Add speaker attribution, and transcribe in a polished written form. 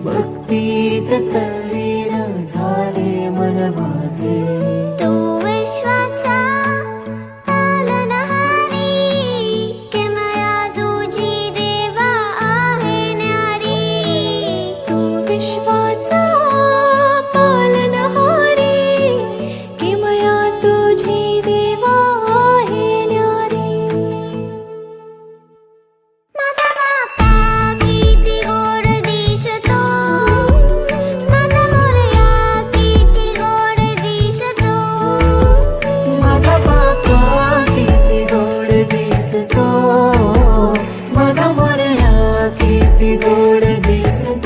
Speaker 1: भक्तीत तल्लीन झाले मन माझे.
Speaker 2: तू विश्वाचा पालनहारी, किमया तुझी देवा आहे न्यारी.
Speaker 3: तू विश्वाचा पालनहारी, किमया तुझी देवा आहे न्यारी.
Speaker 2: माझा बाप्पा किती गोड दिसतो, माझा मोरया किती गोड दिसतो.
Speaker 1: माझा बाप्पा किती गोड दिसतो, माझा मोरया किती गोड दिसतो.